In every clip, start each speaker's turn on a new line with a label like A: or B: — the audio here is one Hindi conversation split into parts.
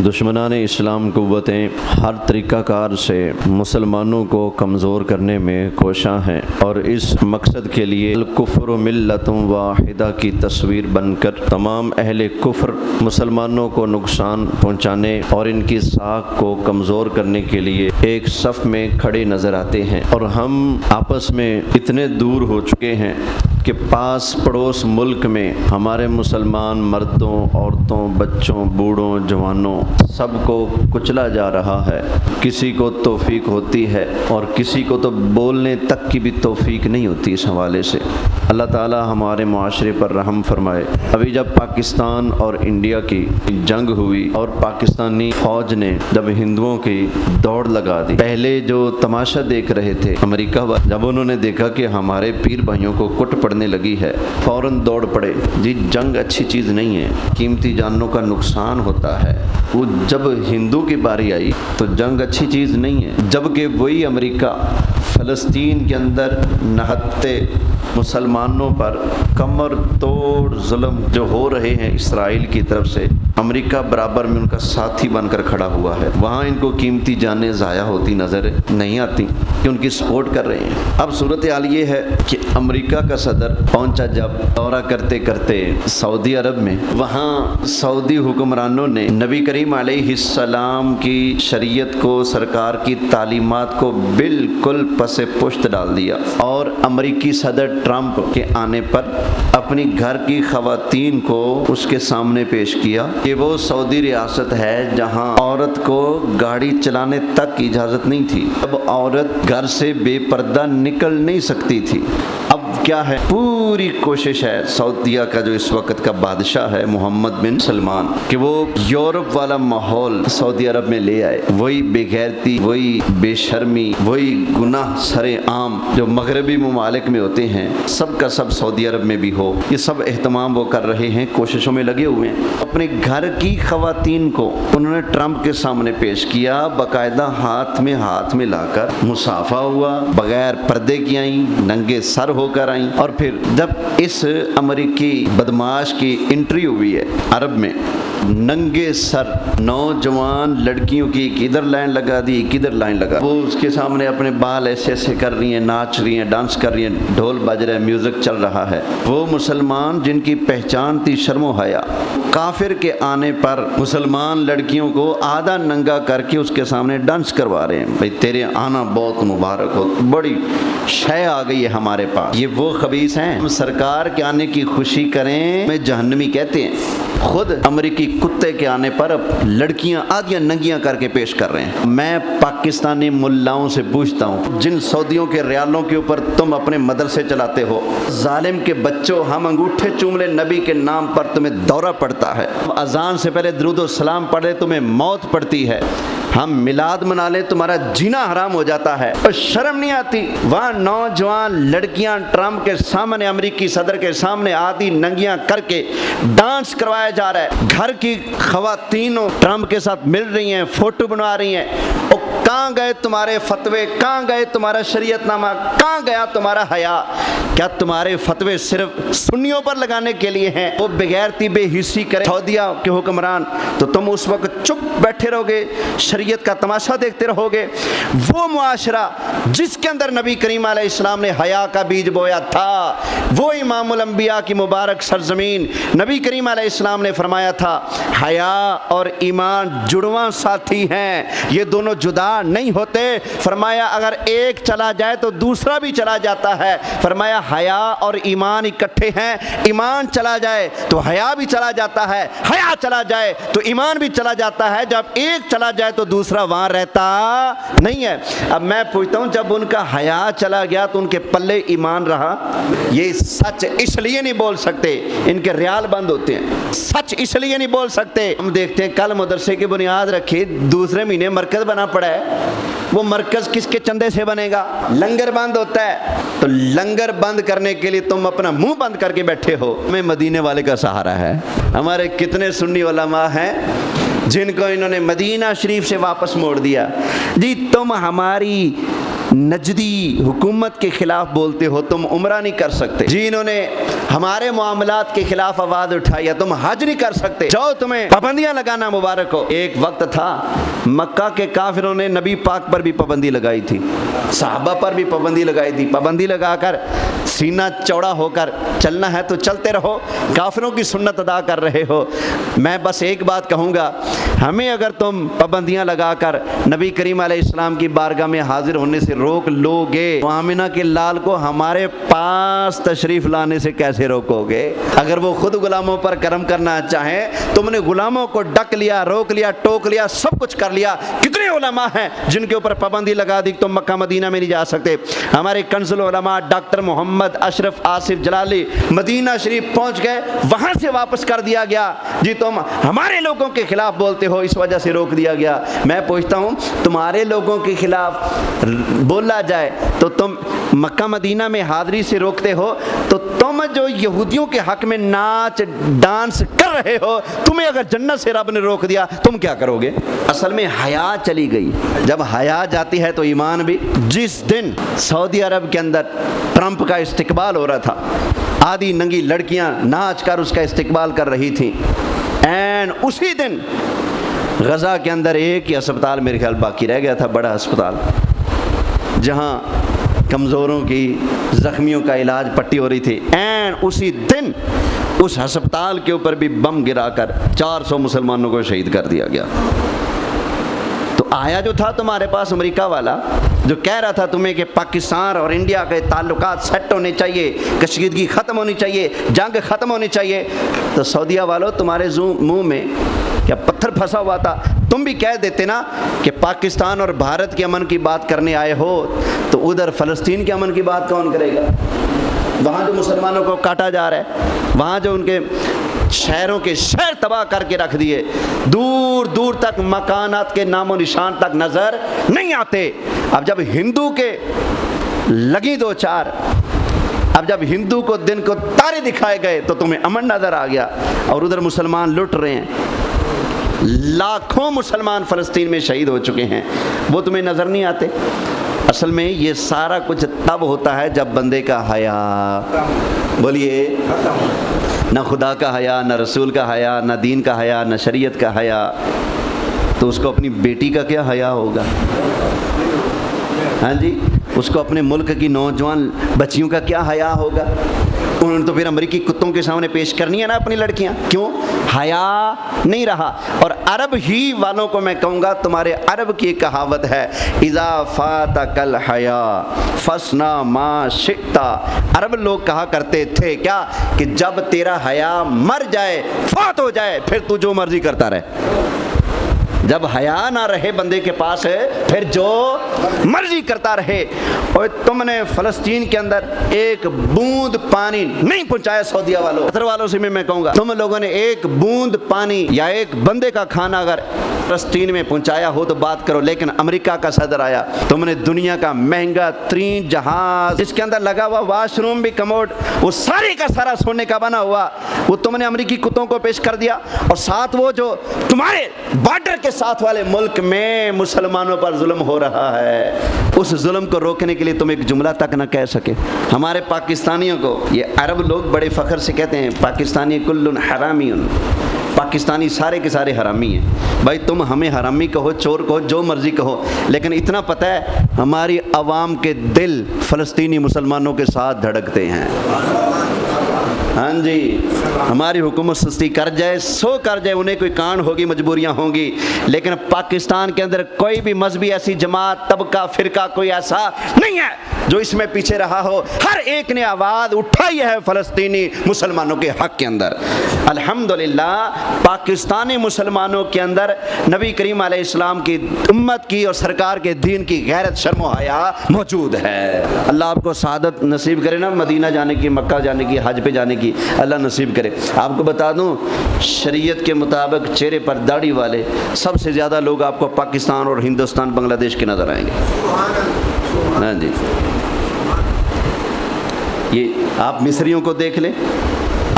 A: दुश्मनान इस्लाम क़ुव्वतें हर तरीक़ाकार से मुसलमानों को कमज़ोर करने में कोशां हैं और इस मकसद के लिए कुफ्र मिल्लतुम वाहिदा की तस्वीर बनकर तमाम अहले कुफ्र मुसलमानों को नुकसान पहुँचाने और इनकी साख को कमज़ोर करने के लिए एक सफ़ में खड़े नज़र आते हैं। और हम आपस में इतने दूर हो चुके हैं कि पास पड़ोस मुल्क में हमारे मुसलमान मर्दों, औरतों, बच्चों, बूढ़ों, जवानों सबको कुचला जा रहा है। किसी को तौफीक होती है और किसी को तो बोलने तक की भी तौफीक नहीं होती। इस हवाले से अल्लाह ताला हमारे मुआशरे पर रहम फरमाए। अभी जब पाकिस्तान और इंडिया की जंग हुई और पाकिस्तानी फ़ौज ने जब हिंदुओं की दौड़ लगा दी, पहले जो तमाशा देख रहे थे अमेरिका वाले, जब उन्होंने देखा कि हमारे पीर भाइयों को कुट पड़ने लगी है, फ़ौरन दौड़ पड़े। जी, जंग अच्छी चीज़ नहीं है, कीमती जानों का नुकसान होता है। वो जब हिंदू की बारी आई तो जंग अच्छी चीज़ नहीं है, जबकि वही अमेरिका फ़लस्तीन के अंदर नहत्ते मुसलमानों पर कमर तोड़ जुल्म जो हो रहे हैं इसराइल की तरफ से, अमेरिका बराबर में उनका साथी बनकर खड़ा हुआ है। वहाँ इनको कीमती जानें ज़ाया होती नज़र नहीं आती कि उनकी सपोर्ट कर रहे हैं। अब सूरत हाल ये है कि अमेरिका का सदर पहुंचा जब दौरा करते करते सऊदी अरब में, वहाँ सऊदी हुक्मरानों ने नबी करीम अलैहिस्सलाम की शरीयत को, सरकार की तालीमात को बिल्कुल पसे पुश्त डाल दिया और अमेरिकी सदर ट्रंप के आने पर अपनी घर की ख़वातीन को उसके सामने पेश किया कि वो सऊदी रियासत है जहाँ औरत को गाड़ी चलाने तक की इजाज़त नहीं थी। अब औरत घर से बेपर्दा निकल नहीं सकती थी। अब क्या है, पूरी कोशिश है सऊदीया का जो इस वक्त का बादशाह है मोहम्मद बिन सलमान, कि वो यूरोप वाला माहौल सऊदी अरब में ले आए। वही बेगैरती, वही बेशर्मी, वही गुनाह सरे आम जो मगरबी ममालिक में होते हैं, सब का सब सऊदी अरब में भी हो। ये सब एहतमाम वो कर रहे हैं, कोशिशों में लगे हुए हैं। अपने घर की ख़वातीन को उन्होंने ट्रंप के सामने पेश किया, बाकायदा हाथ में लाकर मुसाफा हुआ, बगैर पर्दे की आई, नंगे सर होकर आई। और फिर जब इस अमेरिकी बदमाश की एंट्री हुई है अरब में, नंगे सर नौजवान लड़कियों की किधर लाइन लगा दी, किधर लाइन लगा, वो उसके सामने अपने बाल ऐसे ऐसे कर रही हैं, नाच रही हैं, डांस कर रही हैं, ढोल बज रहा है, म्यूजिक चल रहा है। वो मुसलमान जिनकी पहचान थी शर्मो हया, काफिर के आने पर मुसलमान लड़कियों को आधा नंगा करके उसके सामने डांस करवा रहे हैं। भाई तेरे आना बहुत मुबारक हो, बड़ी शय आ गई है हमारे पास। ये वो खबीस हैं, हम सरकार के आने की खुशी करें में जहन्नमी कहते हैं। खुद अमेरिकी कुत्ते के आने पर लड़कियां आधियां नंगियां करके पेश कर रहे हैं। मैं पाकिस्तानी मुल्लाओं से पूछता हूँ, जिन सऊदियों के रियालों के ऊपर तुम अपने मदरसे चलाते हो, जालिम के बच्चों, हम अंगूठे चूम ले नबी के नाम पर तुम्हें दौरा पड़ता है, अजान से पहले दुरूद सलाम पढ़े तुम्हें मौत पड़ती है, हम मिलाद मना ले तुम्हारा जीना हराम हो जाता है, और शर्म नहीं आती। वहाँ नौजवान लड़कियां ट्रंप के सामने, अमेरिकी सदर के सामने आधी नंगियां करके डांस करवाया जा रहा है। घर की ख़वातीनों ट्रंप के साथ मिल रही हैं, फोटो बनवा रही हैं। और कहाँ गए तुम्हारे फतवे, कहाँ गए तुम्हारा शरीयतनामा, कहाँ गया तुम्हारा हया? क्या तुम्हारे फतवे सिर्फ सुन्नियों पर लगाने के लिए हैं? वो बेगैरती बेहिस्सी करे सऊदिया के हुक्मरान, तो तुम उस वक्त चुप बैठे रहोगे, शरीयत का तमाशा देखते रहोगे। वो मुआशरा जिसके अंदर नबी करीम अलैहिस्सलाम ने हया का बीज बोया था, वो इमामुल अंबिया की मुबारक सरजमीन, नबी करीम अलैहिस्सलाम ने फरमाया था हया और ईमान जुड़वा साथी हैं, ये दोनों जुदा नहीं होते। फरमाया अगर एक चला जाए तो दूसरा भी चला जाता है। फरमाया हया और ईमान इकट्ठे हैं, ईमान चला जाए तो हया भी चला जाता है, हया चला जाए तो ईमान भी चला जाता है। जब एक चला जाए तो दूसरा वहां रहता नहीं है। अब मैं पूछता हूं, जब उनका हया चला गया तो उनके पल्ले ईमान रहा? ये सच इसलिए नहीं बोल सकते, इनके रियाल बंद होते हैं, सच इसलिए नहीं बोल सकते। हम देखते हैं कल मदरसे की बुनियाद रखी, दूसरे महीने मरकज बना पड़ा है। वो मरकज किसके चंदे से बनेगा? लंगर बंद होता है, तो लंगर बंद करने के लिए तुम अपना मुंह बंद करके बैठे हो। हमें मदीने वाले का सहारा है। हमारे कितने सुन्नी उलमा हैं जिनको इन्होंने मदीना शरीफ से वापस मोड़ दिया। जी तुम हमारी नजदी हुकूमत के खिलाफ बोलते हो, तुम उम्रा नहीं कर सकते। जिन्होंने हमारे मामलात के खिलाफ आवाज उठाई है, तुम हज नहीं कर सकते, जाओ तुम्हें पाबंदियां लगाना मुबारक हो। एक वक्त था मक्का के काफिरों ने नबी पाक पर भी पाबंदी लगाई थी, सहाबा पर भी पाबंदी लगाई थी। पाबंदी लगाकर सीना चौड़ा होकर चलना है तो चलते रहो, काफिरों की सुन्नत अदा कर रहे हो। मैं बस एक बात कहूँगा, हमें अगर तुम पाबंदियां लगाकर नबी करीम अलैहिस्सलाम की बारगाह में हाजिर होने से रोक लोगे, तो आमिना के लाल को हमारे पास तशरीफ लाने से कैसे रोकोगे? अगर वो खुद गुलामों पर करम करना चाहें, तुमने गुलामों को डक लिया, रोक लिया, टोक लिया, सब कुछ कर लिया। कितने उलमा हैं जिनके ऊपर पाबंदी लगा दी, तुम मक्का मदीना में नहीं जा सकते। हमारे कंसुल उलमा डॉक्टर मोहम्मद अशरफ आसिफ जलाली मदीना शरीफ पहुंच गए, वहां से वापस कर दिया गया, जी तुम हमारे लोगों के खिलाफ बोलते हो, इस वजह से रोक दिया गया। मैं पूछता हूं, तुम्हारे लोगों के खिलाफ बोला जाए तो तुम मक्का मदीना में हाजिरी से रोकते हो, तो तुम जो यहूदियों के हक में नाच डांस कर रहे हो, तुम्हें अगर जन्नत से रब ने रोक दिया, तुम क्या करोगे? असल में हया चली गई। जब हया जाती है तो ईमान भी। जिस दिन सऊदी अरब के अंदर ट्रंप का इस्तिकबाल हो रहा था, आधी नंगी लड़कियां नाच कर उसका इस्तिकबाल कर रही थी, एंड उसी दिन गजा के अंदर एक ही अस्पताल मेरे ख्याल बाकी रह गया था, बड़ा अस्पताल, जहां कमज़ोरों की, ज़ख्मियों का इलाज पट्टी हो रही थी, एंड उसी दिन उस अस्पताल के ऊपर भी बम गिराकर 400 मुसलमानों को शहीद कर दिया गया। तो आया जो था तुम्हारे पास अमेरिका वाला, जो कह रहा था तुम्हें कि पाकिस्तान और इंडिया के ताल्लुकात सेट होने चाहिए, कशीदगी ख़त्म होनी चाहिए, जंग ख़त्म होनी चाहिए, तो सऊदिया वालों तुम्हारे मुंह में क्या पत्थर फंसा हुआ था? तुम भी कह देते ना कि पाकिस्तान और भारत के अमन की बात करने आए हो, तो उधर फ़लस्तीन के अमन की बात कौन करेगा? वहाँ जो मुसलमानों को काटा जा रहा है, वहाँ जो उनके शहरों के शहर तबाह करके रख दिए, दूर दूर तक मकानात के नामो निशान तक नज़र नहीं आते। अब जब हिंदू के लगी दो चार, अब जब हिंदू को दिन को तारे दिखाए गए, तो तुम्हें अमन नज़र आ गया, और उधर मुसलमान लुट रहे हैं। लाखों मुसलमान फ़लस्तीन में शहीद हो चुके हैं, वो तुम्हें नज़र नहीं आते। असल में ये सारा कुछ तब होता है जब बंदे का हया, बोलिए, ना खुदा का हया, ना रसूल का हया, ना दीन का हया, ना शरीयत का हया, तो उसको अपनी बेटी का क्या हया होगा? हाँ जी, उसको अपने मुल्क की नौजवान बच्चियों का क्या हया होगा? उन्होंने तो फिर अमरीकी कुत्तों के सामने पेश करनी है ना अपनी लड़कियां। क्यों? हया नहीं रहा। और अरब ही वालों को मैं कहूँगा, तुम्हारे अरब की कहावत है, इज़ा फातकल हया फसना मा शिता। अरब लोग कहा करते थे क्या, कि जब तेरा हया मर जाए, फात हो जाए, फिर तू जो मर्जी करता रहे। जब हया ना रहे बंदे के पास है, फिर जो मर्जी करता रहे। और तुमने फ़लस्तीन के अंदर एक बूंद पानी नहीं पहुंचाया सऊदिया वालों। कतर वालों से मैं कहूँगा, तुम लोगों ने एक बूंद पानी या एक बंदे का खाना अगर फ़लस्तीन में पहुंचाया हो तो बात करो। लेकिन अमेरिका का सदर आया, तुमने दुनिया का महंगा तरीन जहाज, इसके अंदर लगा हुआ वाशरूम भी कमोड, वो सारे का सारा सोने का बना हुआ, वो तुमने अमेरिकी कुत्तों को पेश कर दिया। और साथ वो जो तुम्हारे बॉर्डर के साथ वाले मुल्क में मुसलमानों पर जुल्म हो रहा है, उस जुल्म को रोकने के लिए तुम एक जुमला तक न कह सके। हमारे पाकिस्तानियों को ये अरब लोग बड़े फ़ख्र से कहते हैं, पाकिस्तानी कुल्लुन हरामीउन, पाकिस्तानी सारे के सारे हरामी हैं। भाई तुम हमें हरामी कहो, चोर कहो, जो मर्जी कहो, लेकिन इतना पता है हमारी आवाम के दिल फ़लस्तीनी मुसलमानों के साथ धड़कते हैं। हाँ जी, हमारी हुकूमत सुस्ती कर जाए, सो कर जाए, उन्हें कोई कान होगी, मजबूरियाँ होंगी, लेकिन पाकिस्तान के अंदर कोई भी मजहबी ऐसी जमात, तबका, फिरका कोई ऐसा नहीं है जो इसमें पीछे रहा हो। हर एक ने आवाज़ उठाई है फ़लस्तीनी मुसलमानों के हक़ के अंदर। अल्हम्दुलिल्लाह पाकिस्तानी मुसलमानों के अंदर नबी करीम अलैहिस्सलाम की उम्मत की और सरकार के दीन की गैरत, शर्म व हया मौजूद है। अल्लाह आपको सआदत नसीब करे ना, मदीना जाने की, मक्का जाने की, हज पे जाने की अल्लाह नसीब करे। आपको बता दूं, शरीयत के मुताबिक चेहरे पर दाढ़ी वाले सबसे ज़्यादा लोग आपको पाकिस्तान और हिंदुस्तान, बांग्लादेश के नज़र आएंगे। हाँ जी, ये आप मिस्रियों को देख लें,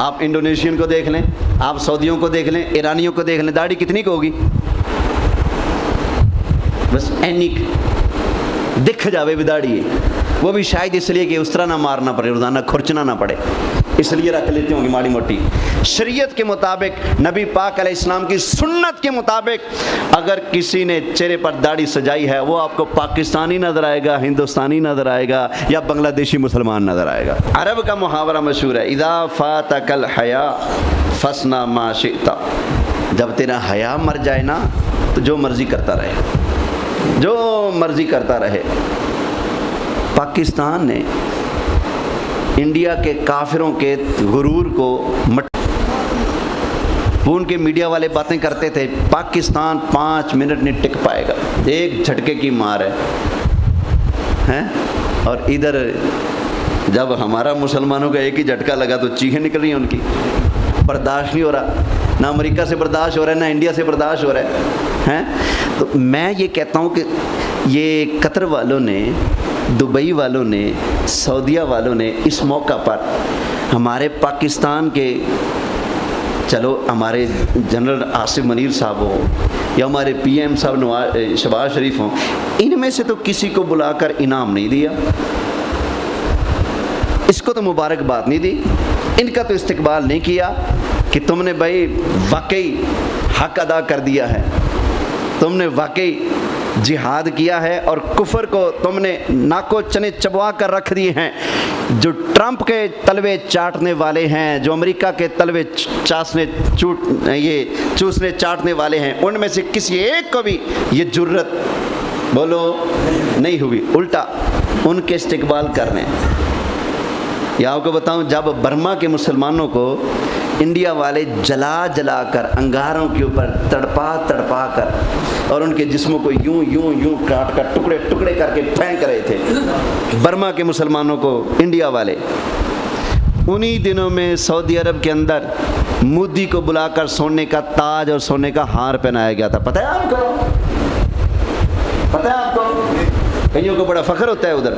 A: आप इंडोनेशियन को देख लें, आप सऊदियों को देख लें, ईरानियों को देख लें, दाढ़ी कितनी की होगी? बस एनिक दिख जावे बिदाड़ी, वो भी शायद इसलिए कि उस तरह ना मारना पड़े, रोज़ाना खुरचना ना पड़े, इसलिए रख लेती होंगी माड़ी मोटी। शरीयत के मुताबिक, नबी पाक अलैहिस्सलाम की सुन्नत के मुताबिक अगर किसी ने चेहरे पर दाढ़ी सजाई है, वो आपको पाकिस्तानी नज़र आएगा, हिंदुस्तानी नज़र आएगा या बांग्लादेशी मुसलमान नज़र आएगा। अरब का मुहावरा मशहूर है, इज़ा फातकल हया फसना मा शिता, जब तेरा हया मर जाए ना तो जो मर्ज़ी करता रहे, जो मर्ज़ी करता रहे। पाकिस्तान ने इंडिया के काफिरों के गुरूर को वो उनके मीडिया वाले बातें करते थे, पाकिस्तान 5 मिनट नहीं टिक पाएगा, एक झटके की मार है। और इधर जब हमारा मुसलमानों का एक ही झटका लगा तो चीखें निकल रही हैं उनकी, बर्दाश्त नहीं हो रहा, ना अमेरिका से बर्दाश्त हो रहा है, ना इंडिया से बर्दाश्त हो रहा है। तो मैं ये कहता हूँ कि ये कतर वालों ने, दुबई वालों ने, सऊदीया वालों ने इस मौका पर हमारे पाकिस्तान के, चलो हमारे जनरल आसिफ मनीर साहब हो या हमारे पीएम साहब शहबाज शरीफ हों, इनमें से तो किसी को बुलाकर इनाम नहीं दिया, इसको तो मुबारकबाद नहीं दी, इनका तो इस्तकबाल नहीं किया कि तुमने भाई वाकई हक अदा कर दिया है, तुमने वाकई जिहाद किया है और कुफर को तुमने नाको चने चबवा कर रख दिए हैं। जो ट्रंप के तलवे चाटने वाले हैं, जो अमेरिका के तलवे चूसने चाटने वाले हैं, उनमें से किसी एक को भी ये जुर्रत बोलो नहीं हुई, उल्टा उनके इस्तकबाल कर रहे हैं। या आपको बताऊं, जब बर्मा के मुसलमानों को इंडिया वाले जला जला कर, अंगारों के ऊपर तड़पा तड़पा कर और उनके जिस्मों को यूं यूं यूं काट कर टुकड़े टुकड़े करके फेंक रहे थे बर्मा के मुसलमानों को इंडिया वाले, उन्हीं दिनों में सऊदी अरब के अंदर मोदी को बुलाकर सोने का ताज और सोने का हार पहनाया गया था। पता है आपको? पता है आपको? कईयों को बड़ा फख्र होता है उधर।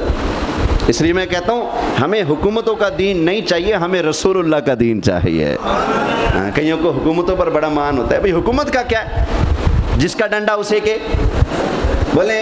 A: इसलिए मैं कहता हूँ हमें हुकूमतों का दीन नहीं चाहिए, हमें रसूलुल्लाह का दीन चाहिए। कईयों को हुकूमतों पर बड़ा मान होता है, भाई हुकूमत का क्या है, जिसका डंडा उसे के बोले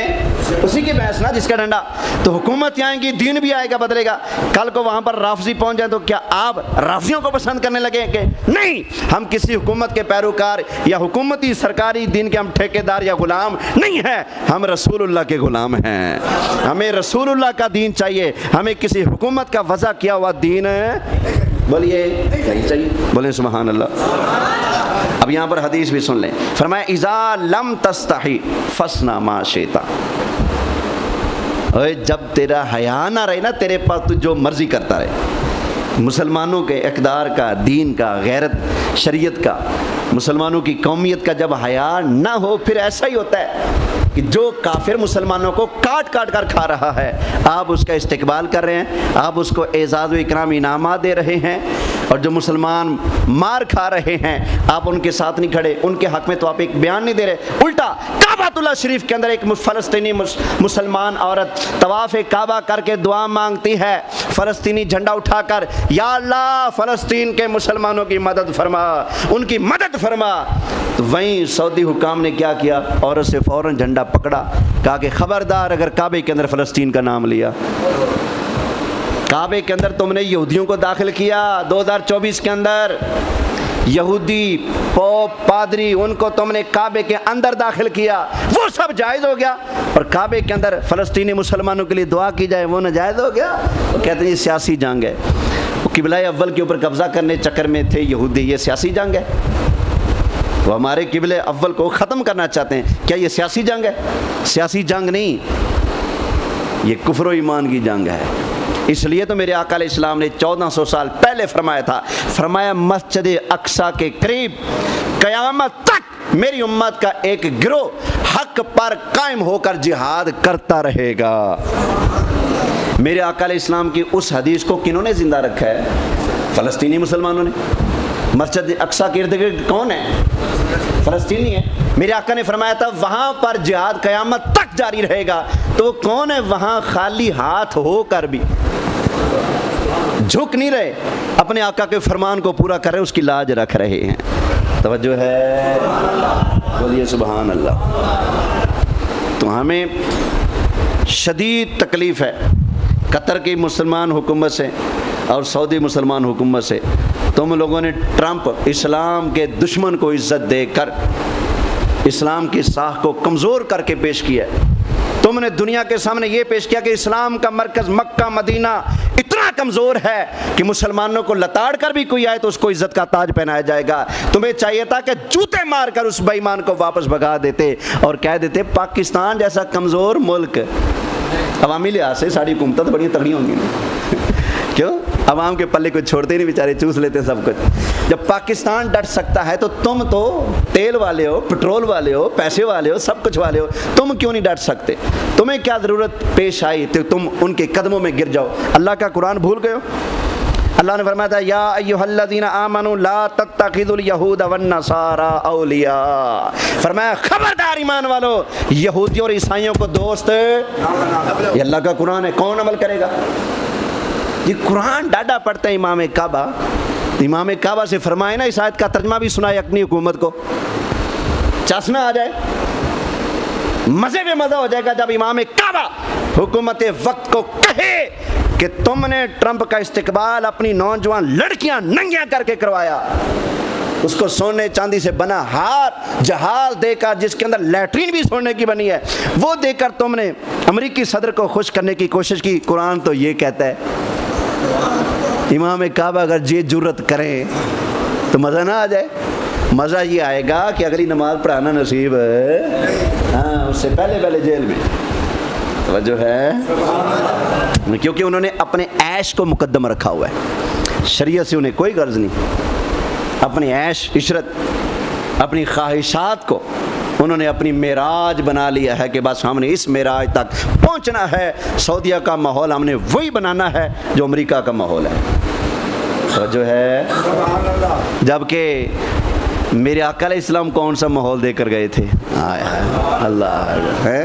A: उसी की भैंस ना, जिसका डंडा। तो हुकूमत आएंगी, दीन भी आएगा, बदलेगा। कल को वहाँ पर राफजी पहुँच जाए तो क्या आप राफजियों को पसंद करने लगेंगे? नहीं, हम किसी हुकूमत के पैरोकार या हुकूमती सरकारी दीन के हम ठेकेदार या गुलाम नहीं है, हम रसूलुल्लाह के गुलाम हैं। हमें रसूलुल्लाह का दीन चाहिए, हमें किसी हुकूमत का वज़ा किया हुआ दीन बोलिए नहीं चाहिए। बोले सुभान अल्लाह। अब यहाँ पर हदीस भी सुन लें, फरमाया इज़ा लम तस्तही फसना मा शिता, जब तेरा हया ना रहे ना तेरे पास, तो जो मर्जी करता रहे। मुसलमानों के इक़दार का, दीन का, गैरत, शरीयत का, मुसलमानों की कौमियत का जब हया ना हो, फिर ऐसा ही होता है कि जो काफिर मुसलमानों को काट काट कर खा रहा है, आप उसका इस्तकबाल कर रहे हैं, आप उसको एजाज़ व इकराम इनामात दे रहे हैं, और जो मुसलमान मार खा रहे हैं आप उनके साथ नहीं खड़े, उनके हक में तो आप एक बयान नहीं दे रहे। उल्टा काबातुल्लाह शरीफ के अंदर एक फ़लस्तीनी मुसलमान औरत तवाफ़ काबा करके दुआ मांगती है, फ़लस्तीनी झंडा उठाकर, या अल्लाह फ़लस्तीन के मुसलमानों की मदद फरमा, उनकी मदद फरमा। तो वहीं सऊदी हुकाम ने क्या किया, औरत से फ़ौरन झंडा पकड़ा, कहा कि खबरदार अगर काबे के अंदर फ़लस्तीन का नाम लिया, काबे के अंदर तुमने यहूदियों को दाखिल किया 2024 के अंदर, यहूदी पोप पादरी उनको तुमने काबे के अंदर दाखिल किया, वो सब जायज़ हो गया, और काबे के अंदर फ़लस्तीनी मुसलमानों के लिए दुआ की जाए वो नाजायज़ हो गया। वो कहते हैं ये सियासी जंग है, वो किबला अव्वल के ऊपर कब्ज़ा करने चक्कर में थे यहूदी, ये सियासी जंग है, वो हमारे किबले अव्वल को ख़त्म करना चाहते हैं, क्या ये सियासी जंग है? सियासी जंग नहीं, ये कुफ्र व ईमान की जंग है। इसलिए तो मेरे आका अलैहिस्सलाम ने 1400 साल पहले फरमाया था, फरमाया मस्जिद अक्सा के करीब क़यामत तक मेरी उम्मत का एक गिरोह हक पर कायम होकर जिहाद करता रहेगा। मेरे आका अलैहिस्सलाम की उस हदीस को किन्होंने ज़िंदा रखा है? फ़लस्तीनी मुसलमानों ने। मस्जिद अक्सा के इर्द गिर्द कौन है? फ़लस्तीनी है। मेरे आका ने फरमाया था वहाँ पर जिहाद क़यामत तक जारी रहेगा, तो कौन है वहाँ खाली हाथ होकर भी झुक नहीं रहे, अपने आका के फरमान को पूरा कर रहे, उसकी लाज रख रहे हैं। तवज्जो है, बोलिए सुभान अल्लाह। तो हमें शदीद तकलीफ़ है कतर की मुसलमान हुकूमत से और सऊदी मुसलमान हुकूमत से। तुम लोगों ने ट्रंप इस्लाम के दुश्मन को इज़्ज़त देकर इस्लाम की साख को कमज़ोर करके पेश किया। तुमने दुनिया के सामने ये पेश किया कि इस्लाम का मरकज़ मक्का मदीना इतना कमज़ोर है कि मुसलमानों को लताड़ कर भी कोई आए तो उसको इज़्ज़त का ताज पहनाया जाएगा। तुम्हें चाहिए था कि जूते मार कर उस बेईमान को वापस भगा देते और कह देते पाकिस्तान जैसा कमज़ोर मुल्क, अवामी लिहाज से सारी हुकूमतें तो बड़ी तगड़ी होंगी क्यों, अवाम के पल्ले को छोड़ते नहीं, बेचारे चूस लेते सब कुछ। जब पाकिस्तान डट सकता है तो तुम तो तेल वाले हो, पेट्रोल वाले हो, पैसे वाले हो, सब कुछ वाले हो, तुम क्यों नहीं डट सकते? तुम्हें क्या ज़रूरत पेश आई तो तुम उनके कदमों में गिर जाओ? अल्लाह का कुरान भूल गए हो? अल्लाह ने फरमाया था या अय्युहल्लज़ीना आमनू ला तत्तखिज़ुल यहूदा वन नसारा औलिया। फरमाया खबरदार ईमान वालों, यहूदियों और ईसाइयों को दोस्त, ये अल्लाह का कुरान है, कौन अमल करेगा? ये कुरान डाटा पढ़ते हैं इमाम काबा। इमाम काबा से फरमाए ना, इस आयत का तर्जमा भी सुनाए अपनी हुकूमत को, चश्मा आ जाए, मज़े में मज़ा हो जाएगा जब इमाम काबा हुकूमत वक्त को कहे कि तुमने ट्रंप का इस्तेकबाल अपनी नौजवान लड़कियां नंगियां करके करवाया, उसको सोने चांदी से बना हार जहाज देकर जिसके अंदर लैट्रीन भी सोने की बनी है वो देकर तुमने अमेरिकी सदर को खुश करने की कोशिश की। कुरान तो ये कहता है इमाम काबा अगर ये जुर्रत करें तो मज़ा ना आ जाए? मज़ा ये आएगा कि अगली नमाज पढ़ाना नसीब है, हाँ, उससे पहले पहले जेल में जो है, क्योंकि उन्होंने अपने ऐश को मुकद्दम रखा हुआ है, शरीयत से उन्हें कोई गर्ज नहीं। अपनी ऐश इशरत, अपनी ख्वाहिशात को उन्होंने अपनी मेराज बना लिया है कि बस हमने इस मेराज तक पहुंचना है। सऊदीया का माहौल हमने वही बनाना है जो अमेरिका का माहौल है, तो जो है। जबकि मेरे आका अलैहिस्सलाम कौन सा माहौल देकर गए थे? अल्लाह है।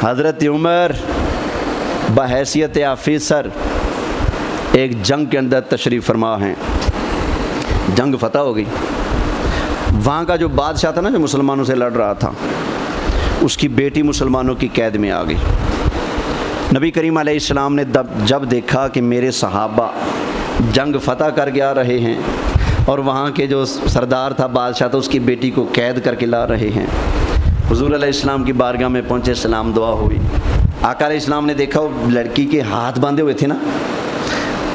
A: हज़रत उमर बहैसियत ऑफिसर एक जंग के अंदर तशरीफ़ फरमा हैं, जंग फतह हो गई। वहाँ का जो बादशाह था ना, जो मुसलमानों से लड़ रहा था, उसकी बेटी मुसलमानों की कैद में आ गई। नबी करीम अलैहिस्सलाम ने जब देखा कि मेरे सहाबा जंग फतह करके आ रहे हैं और वहाँ के जो सरदार था, बादशाह था, उसकी बेटी को कैद करके ला रहे हैं, हुज़ूर अलैहिस्सलाम की बारगाह में पहुँचे, सलाम दुआ हुई। आका अलैहिस्सलाम ने देखा वो लड़की के हाथ बांधे हुए थे ना,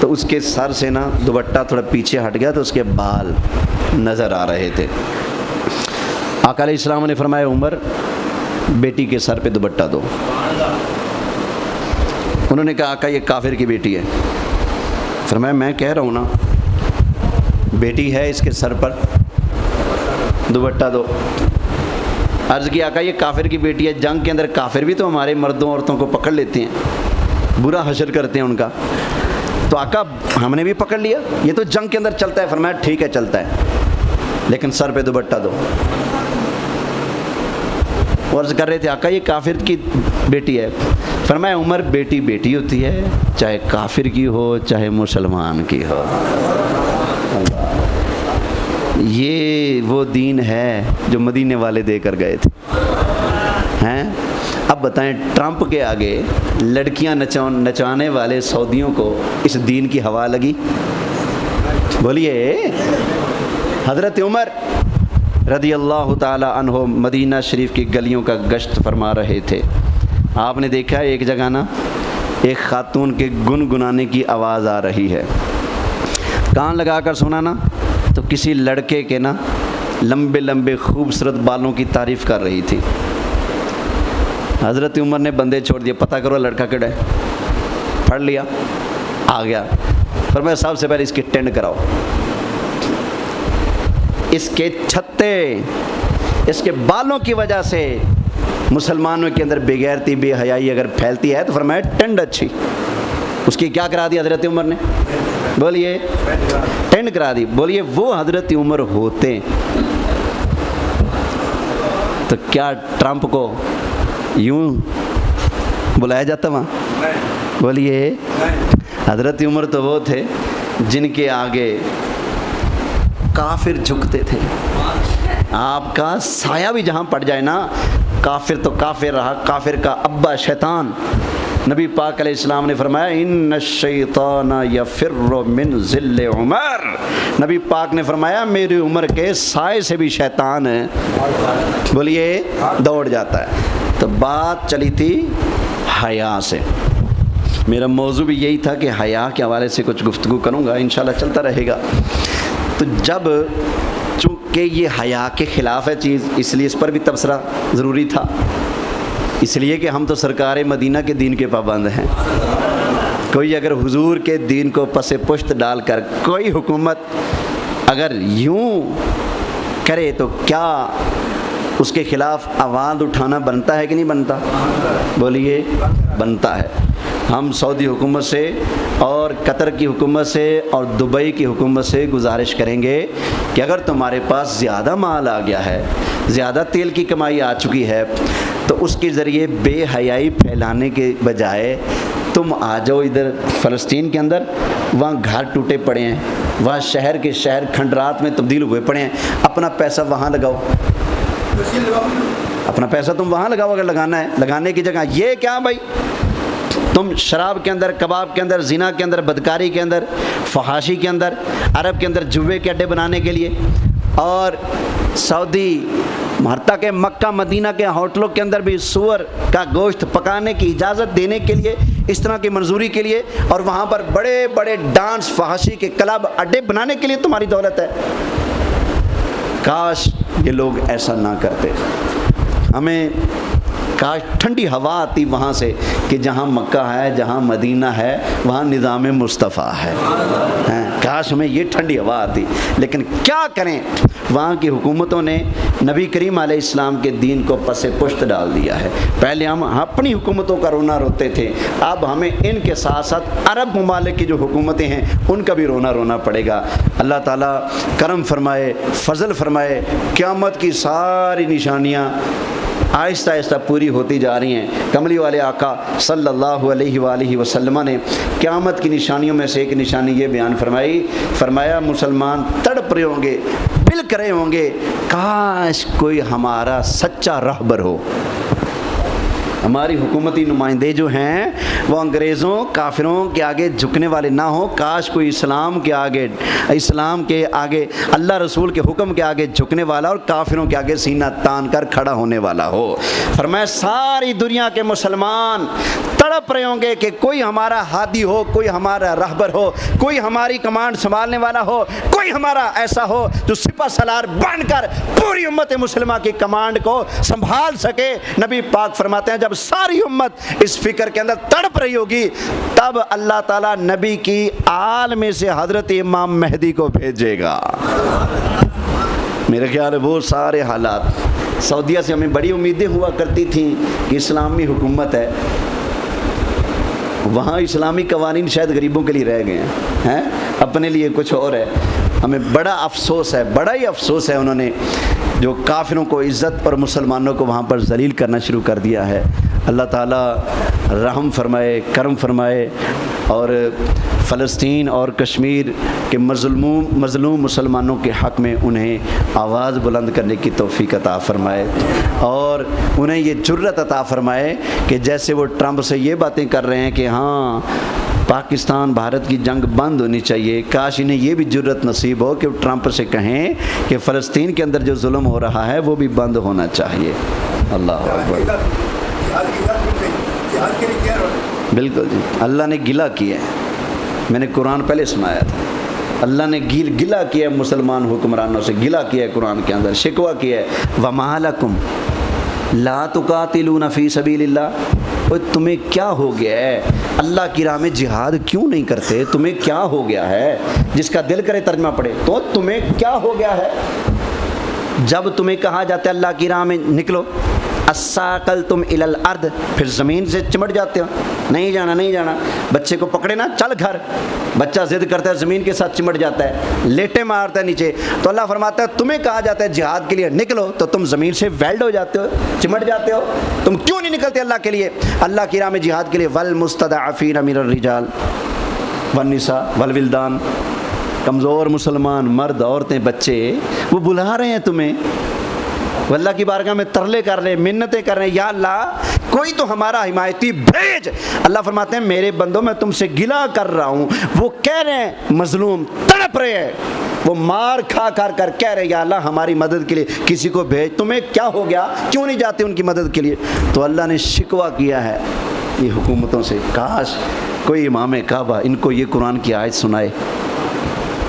A: तो उसके सर से ना दुपट्टा थोड़ा पीछे हट गया तो उसके बाल नज़र आ रहे थे। आका अलैहिस्सलाम ने फरमाया उमर बेटी के सर पे दुपट्टा दो। उन्होंने कहा आका ये काफिर की बेटी है। फरमाया मैं कह रहा हूँ ना, बेटी है, इसके सर पर दुपट्टा दो। अर्ज़ किया आका ये काफिर की बेटी है, जंग के अंदर काफिर भी तो हमारे मर्दों औरतों को पकड़ लेते हैं, बुरा हशर करते हैं उनका, तो आका हमने भी पकड़ लिया, ये तो जंग के अंदर चलता है। फरमाया ठीक है चलता है, लेकिन सर पे दुपट्टा दो। अर्ज़ कर रहे थे आका ये काफिर की बेटी है। फरमाया उमर बेटी बेटी होती है, चाहे काफिर की हो चाहे मुसलमान की हो। ये वो दीन है जो मदीने वाले देकर गए थे, हैं? अब बताएं ट्रंप के आगे लड़कियां नचाने वाले सऊदियों को इस दीन की हवा लगी? बोलिए। हज़रत उमर रदी अल्लाह ताला अन्हो मदीना शरीफ की गलियों का गश्त फरमा रहे थे। आपने देखा एक जगह ना एक खातून के गुनगुनाने की आवाज़ आ रही है, कान लगा कर सुना ना तो किसी लड़के के ना लंबे लंबे खूबसूरत बालों की तारीफ़ कर रही थी। हज़रत उमर ने बंदे छोड़ दिए, पता करो लड़का किड़ा है। पढ़ लिया, आ गया। पर मैं सबसे पहले इसकी टेंड कराओ, इसके छत्ते, इसके बालों की वजह से मुसलमानों के अंदर बेगैरती बेहयाई अगर फैलती है तो फरमाया टेंड अच्छी। उसकी क्या करा दी हज़रत उमर ने? बोलिए, टेंड करा दी। बोलिए वो हज़रत उमर होते तो क्या ट्रंप को यूं बुलाया जाता वहाँ? बोलिए। हज़रत उमर तो वो थे जिनके आगे काफिर झुकते थे। आपका साया भी जहाँ पड़ जाए ना
B: काफिर तो काफिर रहा, काफिर का अब्बा शैतान। नबी पाक अलैहिस्सलाम ने फरमाया इन्न शैतान यफिर्रु मिन ज़िल्ल उमर। नबी पाक ने फरमाया मेरी उम्र के साए से भी शैतान है बोलिए दौड़ जाता है। तो बात चली थी हया से। मेरा मौजू भी यही था कि हया के हवाले से कुछ गुफ्तगू करूँगा, इंशाल्लाह चलता रहेगा। तो जब चूँकि ये हया के ख़िलाफ़ है चीज़, इसलिए इस पर भी तबसरा ज़रूरी था, इसलिए कि हम तो सरकार मदीना के दीन के पाबंद हैं। कोई अगर हुजूर के दीन को पसे पुश्त डालकर कोई हुकूमत अगर यूं करे तो क्या उसके ख़िलाफ़ आवाज़ उठाना बनता है कि नहीं बनता? बोलिए बनता है। हम सऊदी हुकूमत से और कतर की हुकूमत से और दुबई की हुकूमत से गुजारिश करेंगे कि अगर तुम्हारे पास ज़्यादा माल आ गया है, ज़्यादा तेल की कमाई आ चुकी है, तो उसके ज़रिए बेहयाई फैलाने के बजाय तुम आ जाओ इधर फ़लस्तीन के अंदर। वहाँ घर टूटे पड़े हैं, वहाँ शहर के शहर खंडरात में तब्दील हुए पड़े हैं, अपना पैसा वहाँ लगाओ, अपना पैसा तुम वहाँ लगाओ अगर लगाना है। लगाने की जगह ये क्या भाई, तुम शराब के अंदर, कबाब के अंदर, ज़िना के अंदर, बदकारी के अंदर, फहाशी के अंदर, अरब के अंदर जुए के अड्डे बनाने के लिए, और सऊदी हत्ता के मक्का मदीना के होटलों के अंदर भी सूअर का गोश्त पकाने की इजाज़त देने के लिए, इस तरह की मंजूरी के लिए, और वहाँ पर बड़े बड़े डांस फहाशी के क्लब अड्डे बनाने के लिए तुम्हारी दौलत है। काश ये लोग ऐसा ना करते। हमें काश ठंडी हवा आती वहाँ से कि जहाँ मक्का है, जहाँ मदीना है, वहाँ निज़ाम मुस्तफ़ा है। काश हमें ये ठंडी हवा आती। लेकिन क्या करें, वहाँ की हुकूमतों ने नबी करीम अलैहिस्सलाम के दीन को पसे पुश्त डाल दिया है। पहले हम अपनी हुकूमतों का रोना रोते थे, अब हमें इनके साथ साथ अरब ममालिक की जो हुकूमतें हैं उनका भी रोना पड़ेगा। अल्लाह ताला करम फरमाए, फ़ज़ल फरमाए। क़यामत की सारी निशानियाँ आहिस्ता आहिस्ता पूरी होती जा रही हैं। कमली वाले आका सल्लल्लाहु अलैहि वसल्लम ने क़यामत की निशानियों में से एक निशानी ये बयान फरमाई, फरमाया मुसलमान तड़प रहे होंगे, बिलख रहे होंगे, काश कोई हमारा सच्चा रहबर हो। हमारी हुकूमती नुमाइंदे जो हैं वो अंग्रेज़ों काफिरों के आगे झुकने वाले ना हो। काश कोई इस्लाम के आगे अल्लाह रसूल के हुक्म के आगे झुकने वाला और काफिरों के आगे सीना तान कर खड़ा होने वाला हो। फरमाया सारी दुनिया के मुसलमान तड़प रहे होंगे कि कोई हमारा हादी हो, कोई हमारा रहबर हो, कोई हमारी कमांड संभालने वाला हो, कोई हमारा ऐसा हो जो सिपा सलार बनकर पूरी उम्मत मुसलमान की कमांड को संभाल सके। नबी पाक फरमाते हैं जब सारी उम्मत इस फिक्र के अंदर तड़प रही होगी, तब अल्लाह ताला नबी की आल में से हजरत इमाम मेहदी को भेजेगा। मेरे ख्याल है वो सारे हालात, सऊदीया से हमें बड़ी उम्मीदें हुआ करती थी कि इस्लामी हुकूमत है, वहाँ इस्लामी कवानीन शायद गरीबों के लिए रह गए हैं, अपने लिए कुछ और है। हमें बड़ा अफसोस है, बड़ा ही अफसोस है, उन्होंने जो काफिरों को इज़्ज़त और मुसलमानों को वहाँ पर जलील करना शुरू कर दिया है। अल्लाह ताला रहम फरमाए, करम फरमाए और फ़लस्तीन और कश्मीर के मज़लूम मुसलमानों के हक़ में उन्हें आवाज़ बुलंद करने की तौफ़ीक़ अता फ़रमाए और उन्हें ये जुर्रत अता फ़रमाए कि जैसे वो ट्रंप से ये बातें कर रहे हैं कि हाँ पाकिस्तान भारत की जंग बंद होनी चाहिए, काश इन्हें ये भी जुर्रत नसीब हो कि वो ट्रंप से कहें कि फ़लस्तीन के अंदर जो जुल्म हो रहा है वो भी बंद होना चाहिए। अल्लाह अकबर। बिल्कुल जी, अल्लाह ने गिला किया है। मैंने कुरान पहले सुनाया था, अल्लाह ने गिला किया है मुसलमान हुक्मरानों से, गिला किया है कुरान के अंदर, शिकवा किया है। वमा लकुम ला तुकातिलूना फ़ी सबीलिल्लाह, और तुम्हें क्या हो गया है, अल्लाह की राह में जिहाद क्यों नहीं करते? तुम्हें क्या हो गया है? जिसका दिल करे तर्जमा पढ़े, तो तुम्हें क्या हो गया है? जब तुम्हें कहा जाता है अल्लाह की राह में निकलो, अस्साकल तुम इलल अर्द, फिर ज़मीन से चिमट जाते हो, नहीं जाना नहीं जाना। बच्चे को पकड़े ना, चल घर, बच्चा जिद करता है, ज़मीन के साथ चिमट जाता है, लेटे मारता है नीचे। तो अल्लाह फरमाता है तुम्हें कहा जाता है जिहाद के लिए निकलो, तो तुम ज़मीन से वेल्ड हो जाते हो, चिमट जाते हो। तुम क्यों नहीं निकलते अल्लाह के लिए, अल्लाह की राह में जिहाद के लिए? वल मुस्तदअफ़ीन मिनर रिजाल वन्निसा वल विल्दान, कमज़ोर मुसलमान मर्द, औरतें, बच्चे, वो बुला रहे हैं तुम्हें, वो अल्लाह की बारगाह में तरले कर रहे, मिन्नतें कर रहे हैं, या अल्लाह कोई तो हमारा हिमायती भेज। अल्लाह फरमाते हैं मेरे बंदों मैं तुमसे गिला कर रहा हूँ। वो कह रहे हैं, मजलूम तड़प रहे हैं, वो मार खा कर कह रहे या अल्लाह हमारी मदद के लिए किसी को भेज। तुम्हें क्या हो गया, क्यों नहीं जाते उनकी मदद के लिए? तो अल्लाह ने शिकवा किया है ये हुकूमतों से, काश कोई इमाम काबा इनको ये कुरान की आयत सुनाए।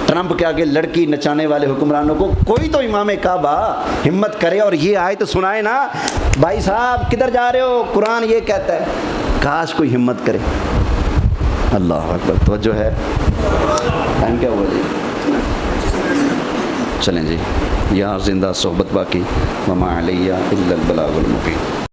B: ट्रंप के आगे लड़की नचाने वाले हुक्मरानों को कोई तो इमाम काबा हिम्मत करे और ये आयत सुनाए ना, भाई साहब किधर जा रहे हो, कुरान ये कहता है। काश कोई हिम्मत करे। अल्लाह अकबर। तो जो है टाइम क्या हुआ जी? चलें जी, यहाँ जिंदा सोहबत बाकी। वमा अलैया इल्लल बलागुल मुबीन।